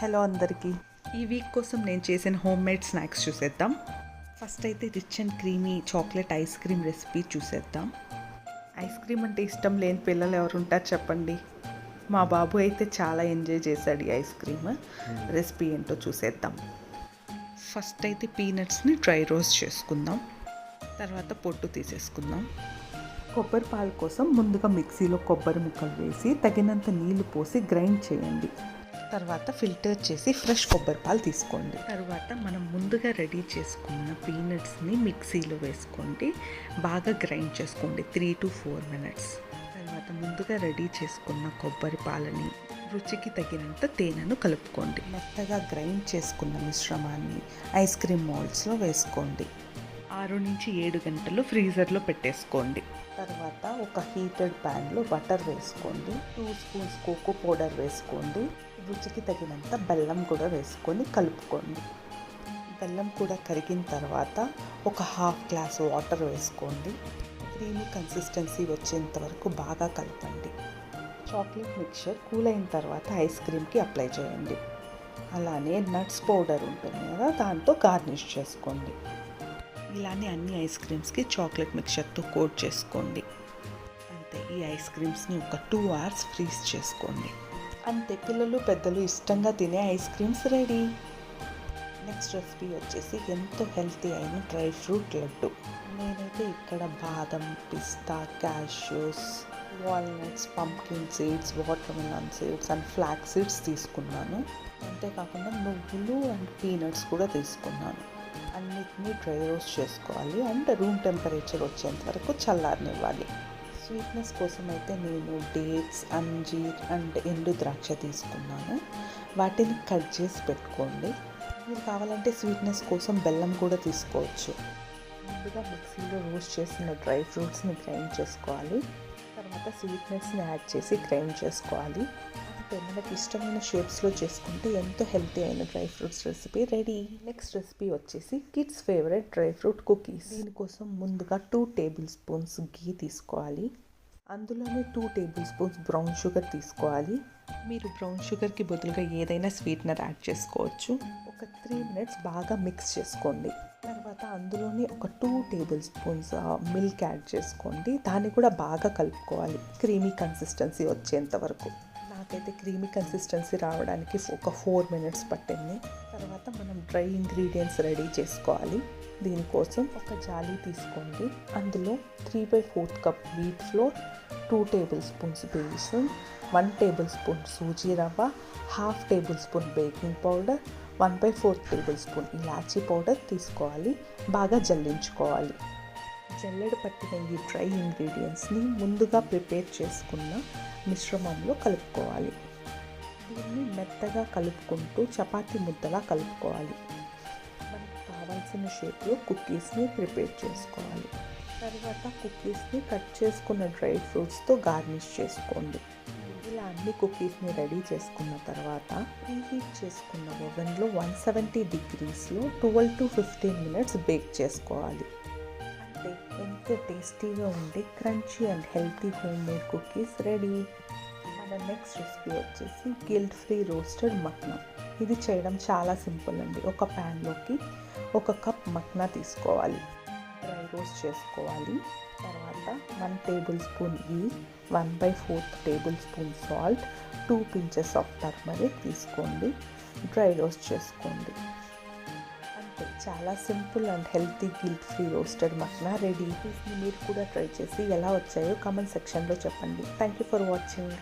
Hello అందరికీ. ఈ week కోసం నేను చేసిన హోమ్ మేడ్ స్నాక్స్ చూసేద్దాం. ఫస్ట్ అయితే rich and creamy chocolate ice cream recipe చూసేద్దాం. ఐస్ క్రీమ్ అంటే ఇష్టం లేని పిల్లలు ఎవరు ఉంటారు చెప్పండి. మా బాబు అయితే చాలా ఎంజాయ్ చేశాడు ఈ ఐస్ క్రీమ్. రెసిపీ ఏంటో చూసేద్దాం. ఫస్ట్ అయితే పీనట్స్ని డ్రై రోస్ట్ చేసుకుందాం. తర్వాత పొట్టు తీసేసుకుందాం. కొబ్బరి పాలు కోసం ముందుగా మిక్సీలో కొబ్బరి ముక్కలు వేసి తగినంత నీళ్లు పోసి గ్రైండ్ చేయండి. తర్వాత ఫిల్టర్ చేసి ఫ్రెష్ కొబ్బరి పాలు తీసుకోండి. తర్వాత మనం ముందుగా రెడీ చేసుకున్న పీనట్స్ని మిక్సీలో వేసుకోండి. బాగా గ్రైండ్ చేసుకోండి 3 to 4 minutes. తర్వాత ముందుగా రెడీ చేసుకున్న కొబ్బరి పాలని రుచికి తగినంత తేనెను కలుపుకోండి. మెత్తగా గ్రైండ్ చేసుకున్న మిశ్రమాన్ని ఐస్ క్రీమ్ మౌల్డ్స్లో వేసుకోండి. 6 నుంచి 7 గంటలు ఫ్రీజర్లో పెట్టేసుకోండి. తర్వాత ఒక హీటెడ్ ప్యాన్లో బటర్ వేసుకోండి. 2 స్పూన్స్ కోకో పౌడర్ వేసుకోండి. రుచికి తగినంత బెల్లం కూడా వేసుకొని కలుపుకోండి. బెల్లం కూడా కరిగిన తర్వాత ఒక హాఫ్ గ్లాస్ వాటర్ వేసుకోండి. క్రీమీ కన్సిస్టెన్సీ వచ్చేంత వరకు బాగా కలపండి. చాక్లెట్ మిక్చర్ కూల్ అయిన తర్వాత ఐస్ క్రీమ్కి అప్లై చేయండి. అలానే నట్స్ పౌడర్ ఉంటుంది కదా, దాంతో గార్నిష్ చేసుకోండి. ఇలానే అన్ని ఐస్ క్రీమ్స్కి చాక్లెట్ మిక్చర్తో కోట్ చేసుకోండి. అంతే, ఈ ఐస్ క్రీమ్స్ని ఒక 2 hours ఫ్రీజ్ చేసుకోండి. అంతే, పిల్లలు పెద్దలు ఇష్టంగా తినే ice creams ready. Next recipe వచ్చేసి ఎంతో హెల్తీ అయిన డ్రై ఫ్రూట్ లడ్డు. నేనైతే ఇక్కడ బాదం, పిస్తా, cashews, walnuts, pumpkin seeds, watermelon seeds and flax seeds తీసుకున్నాను. అంతేకాకుండా నువ్వులు అండ్ పీనట్స్ కూడా తీసుకున్నాను. అన్నిటినీ డ్రై రోస్ట్ చేసుకోవాలి అండ్ రూమ్ టెంపరేచర్ వచ్చేంత వరకు చల్లారనివ్వాలి. స్వీట్నెస్ కోసం అయితే నేను డేట్స్, అంజీర్ అండ్ ఎండు ద్రాక్ష తీసుకున్నాను. వాటిని కట్ చేసి పెట్టుకోండి. మీరు కావాలంటే స్వీట్నెస్ కోసం బెల్లం కూడా తీసుకోవచ్చు. ముందుగా మిక్సీలో రోస్ట్ చేసిన డ్రై ఫ్రూట్స్ని గ్రైండ్ చేసుకోవాలి. తర్వాత స్వీట్నెస్ని యాడ్ చేసి గ్రైండ్ చేసుకోవాలి. అంటే మనకి ఇష్టమైన షేప్స్లో చేసుకుంటే ఎంతో హెల్తీ అయిన dry fruits recipe ready. Next recipe వచ్చేసి kids favourite dry fruit cookies. దీనికోసం ముందుగా 2 tablespoons ఘీ తీసుకోవాలి. అందులోనే 2 tablespoons బ్రౌన్ షుగర్ తీసుకోవాలి. మీరు బ్రౌన్ షుగర్కి బదులుగా ఏదైనా స్వీట్నర్ యాడ్ చేసుకోవచ్చు. ఒక 3 minutes బాగా మిక్స్ చేసుకోండి. తర్వాత అందులోనే ఒక 2 tablespoons మిల్క్ యాడ్ చేసుకోండి. దాన్ని కూడా బాగా కలుపుకోవాలి క్రీమీ కన్సిస్టెన్సీ వచ్చేంత వరకు. నాకైతే క్రీమీ కన్సిస్టెన్సీ రావడానికి ఒక 4 minutes పట్టింది. తర్వాత మనం డ్రై ఇంగ్రీడియంట్స్ రెడీ చేసుకోవాలి. దీనికోసం ఒక జాలీ తీసుకోండి. అందులో 3/4 cup wheat flour, 2 tablespoons besan, 1 tablespoon suji రవ్వ, half tablespoon baking powder, 1/4 tablespoon ఇలాచీ పౌడర్ తీసుకోవాలి. బాగా జల్లించుకోవాలి. జల్లెడ పట్టిన ఈ డ్రై ఇంగ్రీడియంట్స్ని ముందుగా ప్రిపేర్ చేసుకున్న మిశ్రమంలో కలుపుకోవాలి. దీన్ని మెత్తగా కలుపుకుంటూ చపాతీ ముద్దలా కలుపుకోవాలి. మనకు కావాల్సిన షేప్లో కుకీస్ని ప్రిపేర్ చేసుకోవాలి. తర్వాత కుకీస్ని కట్ చేసుకున్న డ్రై ఫ్రూట్స్తో గార్నిష్ చేసుకోండి. ఇలా అన్ని కుకీస్ని రెడీ చేసుకున్న తర్వాత ప్రీహీట్ చేసుకున్న ఓవెన్లో 170 degreesలో 12 to 15 minutes బేక్ చేసుకోవాలి. అంటే ఎంతో టేస్టీగా ఉండే crunchy and healthy home made cookies ready. మన నెక్స్ట్ రెసిపీ వచ్చేసి గిల్ట్ ఫ్రీ రోస్టెడ్ మక్నా. ఇది చేయడం చాలా సింపుల్ అండి. ఒక ప్యాన్లోకి 1 కప్ మక్నా తీసుకోవాలి. డ్రై రోస్ట్ చేసుకోవాలి. తర్వాత 1 tablespoon ghee, 1/4 tablespoon salt, 2 pinches of turmeric తీసుకోండి. డ్రై రోస్ట్ చేసుకోండి. అంతే, చాలా simple and healthy guilt free roasted makhana ready. మీరు కూడా ట్రై చేసి ఎలా వచ్చాయో కామెంట్ సెక్షన్లో చెప్పండి. Thank you for watching.